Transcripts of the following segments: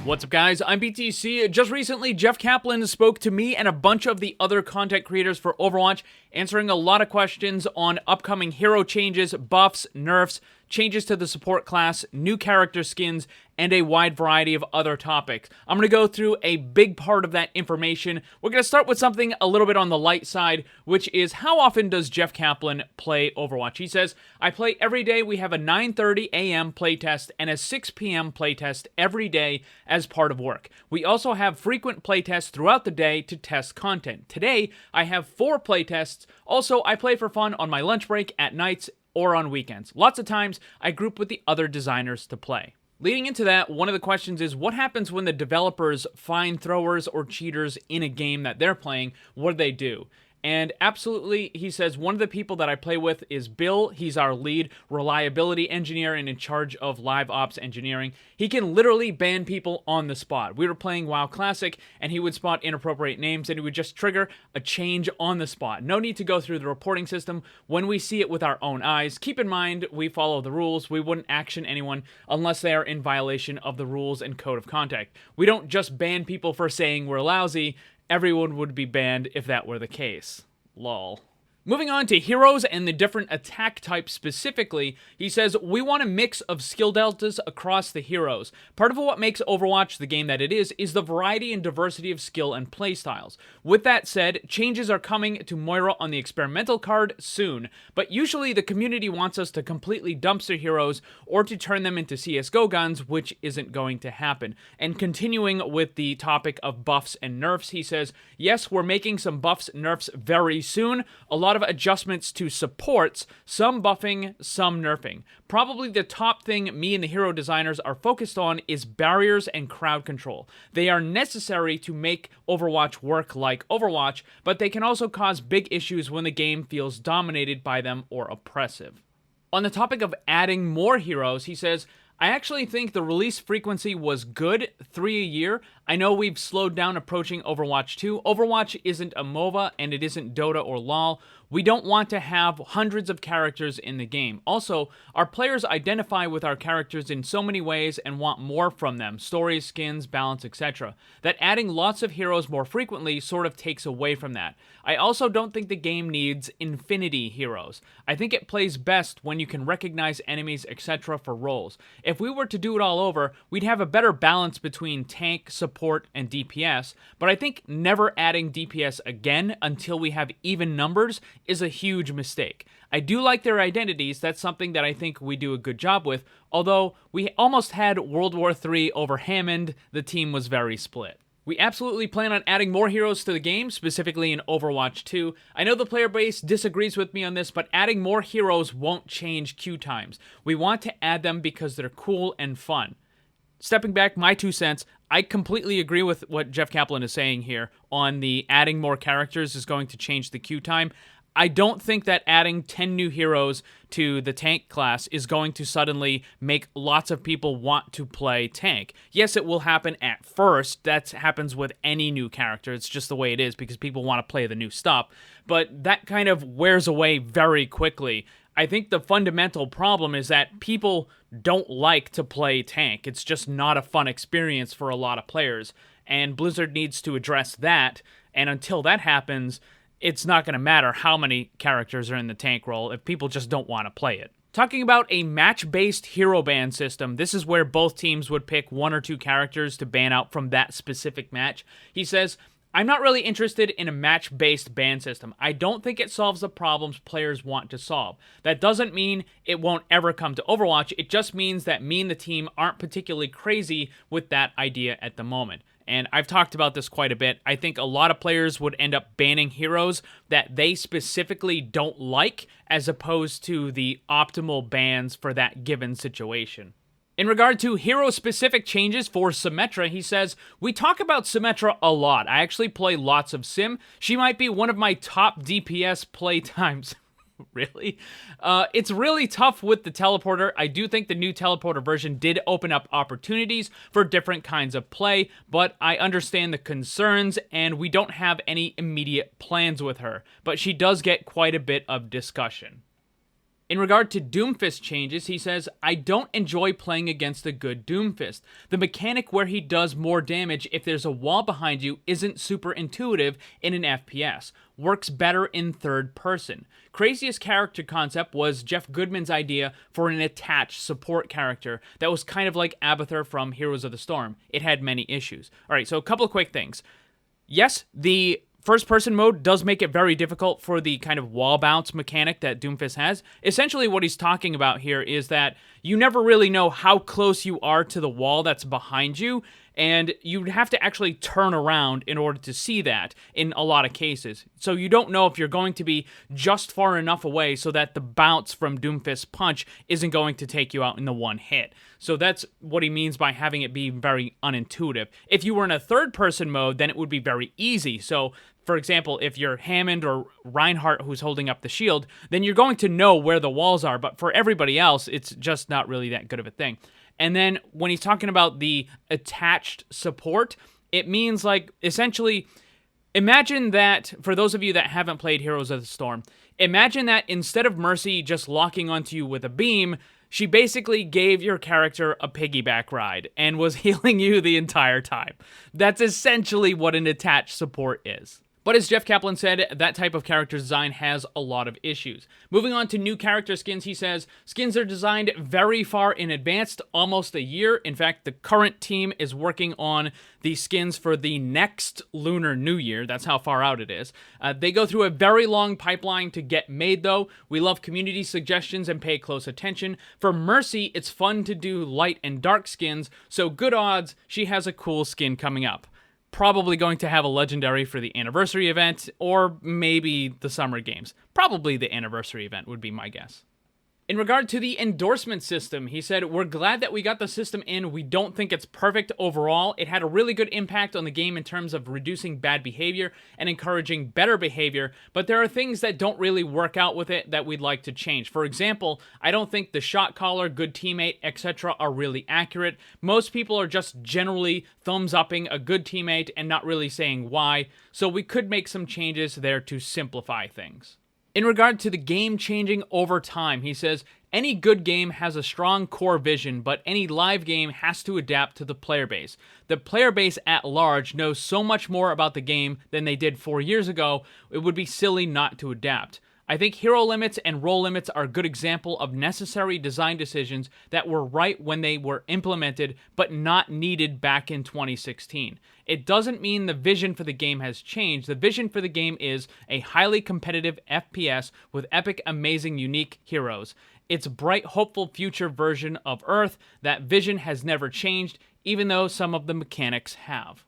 What's up, guys? I'm BTC. Just recently, Jeff Kaplan spoke to me and a bunch of the other content creators for Overwatch, answering a lot of questions on upcoming hero changes, buffs, nerfs, changes to the support class, new character skins, and a wide variety of other topics. I'm going to go through a big part of that information. We're going to start with something a little bit on the light side, which is how often does Jeff Kaplan play Overwatch? He says, I play every day. We have a 9:30 a.m. playtest and a 6 p.m. playtest every day as part of work. We also have frequent playtests throughout the day to test content. Today, I have 4 playtests. Also, I play for fun on my lunch break, at nights, or on weekends. Lots of times, I group with the other designers to play. Leading into that, one of the questions is, what happens when the developers find throwers or cheaters in a game that they're playing? What do they do? And absolutely, he says, one of the people that I play with is Bill. He's our lead reliability engineer and in charge of live ops engineering. He can literally ban people on the spot. We were playing WoW Classic, and he would spot inappropriate names, and he would just trigger a change on the spot. No need to go through the reporting system when we see it with our own eyes. Keep in mind, we follow the rules. We wouldn't action anyone unless they are in violation of the rules and code of conduct. We don't just ban people for saying we're lousy. Everyone would be banned if that were the case. Lol. Moving on to heroes and the different attack types specifically, he says, we want a mix of skill deltas across the heroes. Part of what makes Overwatch the game that it is the variety and diversity of skill and playstyles. With that said, changes are coming to Moira on the experimental card soon, but usually the community wants us to completely dumpster heroes or to turn them into CSGO guns, which isn't going to happen. And continuing with the topic of buffs and nerfs, he says, yes, we're making some buffs, nerfs very soon. A lot of adjustments to supports, some buffing, some nerfing. Probably the top thing me and the hero designers are focused on is barriers and crowd control. They are necessary to make Overwatch work like Overwatch, but they can also cause big issues when the game feels dominated by them or oppressive. On the topic of adding more heroes, he says, I actually think the release frequency was good, 3 a year. I know we've slowed down approaching Overwatch 2. Overwatch isn't a MOBA, and it isn't Dota or LoL. We don't want to have hundreds of characters in the game. Also, our players identify with our characters in so many ways and want more from them, stories, skins, balance, etc. That adding lots of heroes more frequently sort of takes away from that. I also don't think the game needs infinity heroes. I think it plays best when you can recognize enemies, etc. for roles. If we were to do it all over, we'd have a better balance between tank, support, and DPS, but I think never adding DPS again until we have even numbers is a huge mistake. I do like their identities. That's something that I think we do a good job with, although we almost had World War III over Hammond. The team was very split. We absolutely plan on adding more heroes to the game, specifically in Overwatch 2. I know the player base disagrees with me on this, but adding more heroes won't change queue times. We want to add them because they're cool and fun. Stepping back, my 2 cents, I completely agree with what Jeff Kaplan is saying here on the adding more characters is going to change the queue time. I don't think that adding 10 new heroes to the tank class is going to suddenly make lots of people want to play tank. Yes, it will happen at first. That happens with any new character. It's just the way it is because people want to play the new stuff. But that kind of wears away very quickly. I think the fundamental problem is that people don't like to play tank. It's just not a fun experience for a lot of players. And Blizzard needs to address that. And until that happens, it's not going to matter how many characters are in the tank role if people just don't want to play it. Talking about a match-based hero ban system, this is where both teams would pick 1 or 2 characters to ban out from that specific match. He says, I'm not really interested in a match-based ban system. I don't think it solves the problems players want to solve. That doesn't mean it won't ever come to Overwatch. It just means that me and the team aren't particularly crazy with that idea at the moment. And I've talked about this quite a bit. I think a lot of players would end up banning heroes that they specifically don't like, as opposed to the optimal bans for that given situation. In regard to hero-specific changes for Symmetra, he says, we talk about Symmetra a lot. I actually play lots of Sim. She might be one of my top DPS play times. Really? It's really tough with the teleporter. I do think the new teleporter version did open up opportunities for different kinds of play, but I understand the concerns, and we don't have any immediate plans with her. But she does get quite a bit of discussion. In regard to Doomfist changes, he says, I don't enjoy playing against a good Doomfist. The mechanic where he does more damage if there's a wall behind you isn't super intuitive in an FPS. Works better in third person. Craziest character concept was Jeff Goodman's idea for an attached support character that was kind of like Abathur from Heroes of the Storm. It had many issues. Alright, so a couple of quick things. Yes, the first-person mode does make it very difficult for the kind of wall bounce mechanic that Doomfist has. Essentially, what he's talking about here is that you never really know how close you are to the wall that's behind you, and you'd have to actually turn around in order to see that in a lot of cases. So you don't know if you're going to be just far enough away so that the bounce from Doomfist's punch isn't going to take you out in the one hit. So that's what he means by having it be very unintuitive. If you were in a third-person mode, then it would be very easy. So, for example, if you're Hammond or Reinhardt who's holding up the shield, then you're going to know where the walls are, but for everybody else, it's just not really that good of a thing. And then when he's talking about the attached support, it means like essentially, imagine that, for those of you that haven't played Heroes of the Storm, imagine that instead of Mercy just locking onto you with a beam, she basically gave your character a piggyback ride and was healing you the entire time. That's essentially what an attached support is. But as Jeff Kaplan said, that type of character design has a lot of issues. Moving on to new character skins, he says, skins are designed very far in advance, almost a year. In fact, the current team is working on the skins for the next Lunar New Year. That's how far out it is. They go through a very long pipeline to get made, though. We love community suggestions and pay close attention. For Mercy, it's fun to do light and dark skins, so good odds she has a cool skin coming up. Probably going to have a legendary for the anniversary event, or maybe the summer games. Probably the anniversary event would be my guess. In regard to the endorsement system, he said, we're glad that we got the system in. We don't think it's perfect overall. It had a really good impact on the game in terms of reducing bad behavior and encouraging better behavior, but there are things that don't really work out with it that we'd like to change. For example, I don't think the shot caller, good teammate, etc. are really accurate. Most people are just generally thumbs-upping a good teammate and not really saying why, so we could make some changes there to simplify things. In regard to the game changing over time, he says, any good game has a strong core vision, but any live game has to adapt to the player base. The player base at large knows so much more about the game than they did 4 years ago, it would be silly not to adapt. I think hero limits and role limits are a good example of necessary design decisions that were right when they were implemented, but not needed back in 2016. It doesn't mean the vision for the game has changed. The vision for the game is a highly competitive FPS with epic, amazing, unique heroes. It's a bright, hopeful future version of Earth. That vision has never changed, even though some of the mechanics have.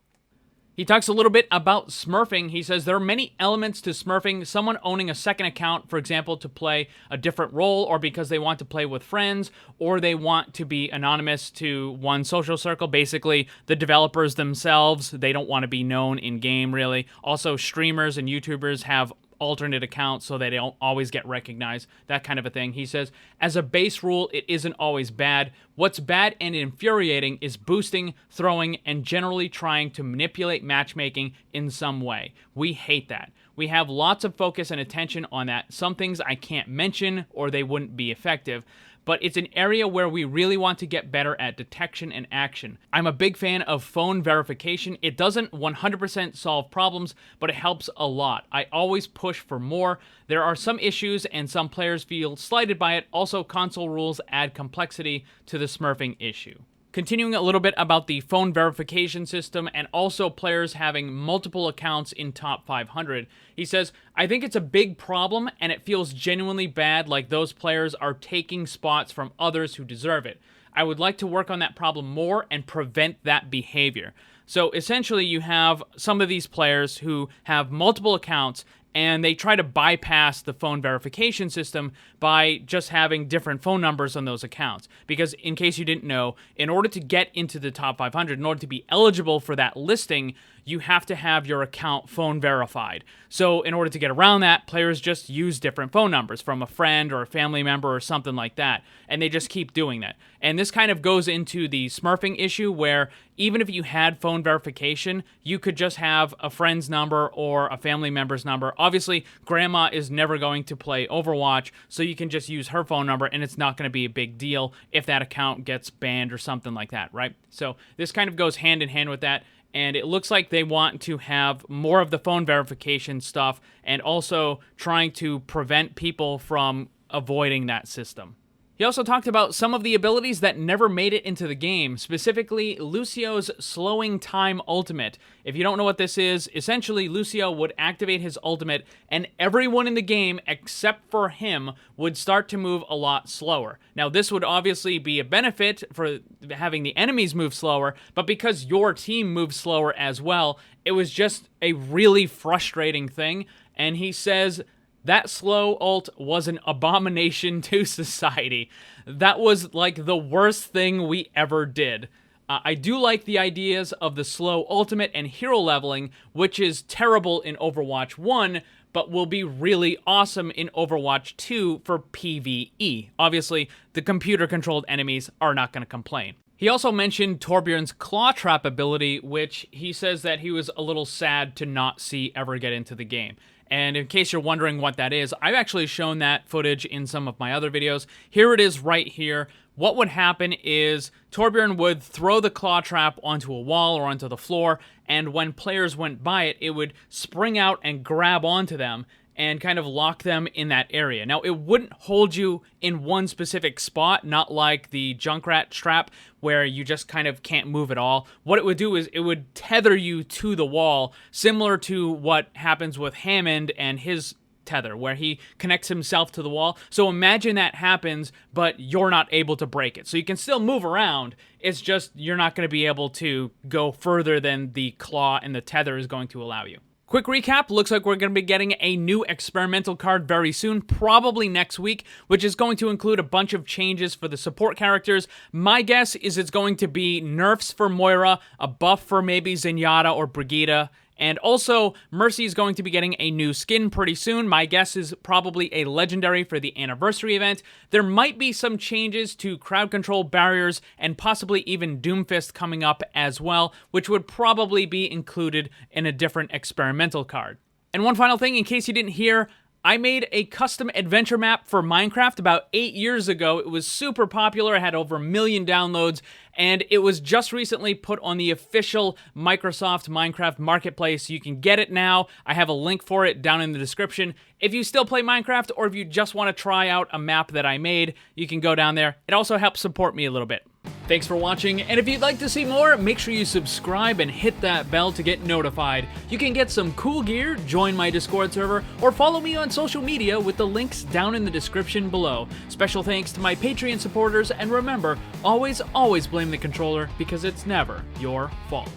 He talks a little bit about smurfing. He says there are many elements to smurfing. Someone owning a second account, for example, to play a different role, or because they want to play with friends, or they want to be anonymous to one social circle. Basically, the developers themselves, they don't want to be known in-game, really. Also, streamers and YouTubers have alternate accounts so they don't always get recognized, that kind of a thing. He says, as a base rule, it isn't always bad. What's bad and infuriating is boosting, throwing, and generally trying to manipulate matchmaking in some way. We hate that. We have lots of focus and attention on that. Some things I can't mention or they wouldn't be effective, but it's an area where we really want to get better at detection and action. I'm a big fan of phone verification. It doesn't 100% solve problems, but it helps a lot. I always push for more. There are some issues and some players feel slighted by it. Also, console rules add complexity to the smurfing issue. Continuing a little bit about the phone verification system and also players having multiple accounts in top 500, he says, I think it's a big problem and it feels genuinely bad, like those players are taking spots from others who deserve it. I would like to work on that problem more and prevent that behavior. So essentially you have some of these players who have multiple accounts and they try to bypass the phone verification system by just having different phone numbers on those accounts. Because in case you didn't know, in order to get into the top 500, in order to be eligible for that listing, you have to have your account phone verified. So in order to get around that, players just use different phone numbers from a friend or a family member or something like that, and they just keep doing that. And this kind of goes into the smurfing issue where even if you had phone verification, you could just have a friend's number or a family member's number. Obviously, grandma is never going to play Overwatch, so you can just use her phone number, and it's not going to be a big deal if that account gets banned or something like that, right? So this kind of goes hand in hand with that. And it looks like they want to have more of the phone verification stuff and also trying to prevent people from avoiding that system. He also talked about some of the abilities that never made it into the game, specifically Lucio's Slowing Time Ultimate. If you don't know what this is, essentially Lucio would activate his ultimate and everyone in the game except for him would start to move a lot slower. Now this would obviously be a benefit for having the enemies move slower, but because your team moves slower as well, it was just a really frustrating thing. And he says that slow ult was an abomination to society. That was like the worst thing we ever did. I do like the ideas of the slow ultimate and hero leveling, which is terrible in Overwatch 1, but will be really awesome in Overwatch 2 for PvE. Obviously, the computer-controlled enemies are not going to complain. He also mentioned Torbjorn's Claw Trap ability, which he says that he was a little sad to not see ever get into the game. And in case you're wondering what that is, I've actually shown that footage in some of my other videos. Here it is right here. What would happen is Torbjorn would throw the claw trap onto a wall or onto the floor, and when players went by it, it would spring out and grab onto them and kind of lock them in that area. Now, it wouldn't hold you in one specific spot, not like the Junkrat trap, where you just kind of can't move at all. What it would do is it would tether you to the wall, similar to what happens with Hammond and his tether, where he connects himself to the wall. So imagine that happens, but you're not able to break it. So you can still move around, it's just you're not going to be able to go further than the claw and the tether is going to allow you. Quick recap, looks like we're going to be getting a new experimental card very soon, probably next week, which is going to include a bunch of changes for the support characters. My guess is it's going to be nerfs for Moira, a buff for maybe Zenyatta or Brigitte, and also Mercy is going to be getting a new skin pretty soon. My guess is probably a legendary for the anniversary event. There might be some changes to crowd control barriers and possibly even Doomfist coming up as well, which would probably be included in a different experimental card. And one final thing, in case you didn't hear, I made a custom adventure map for Minecraft about 8 years ago. It was super popular, it had over 1 million downloads, and it was just recently put on the official Microsoft Minecraft Marketplace. You can get it now. I have a link for it down in the description. If you still play Minecraft, or if you just want to try out a map that I made, you can go down there. It also helps support me a little bit. Thanks for watching, and if you'd like to see more, make sure you subscribe and hit that bell to get notified. You can get some cool gear, join my Discord server, or follow me on social media with the links down in the description below. Special thanks to my Patreon supporters, and remember, always blame the controller, because it's never your fault.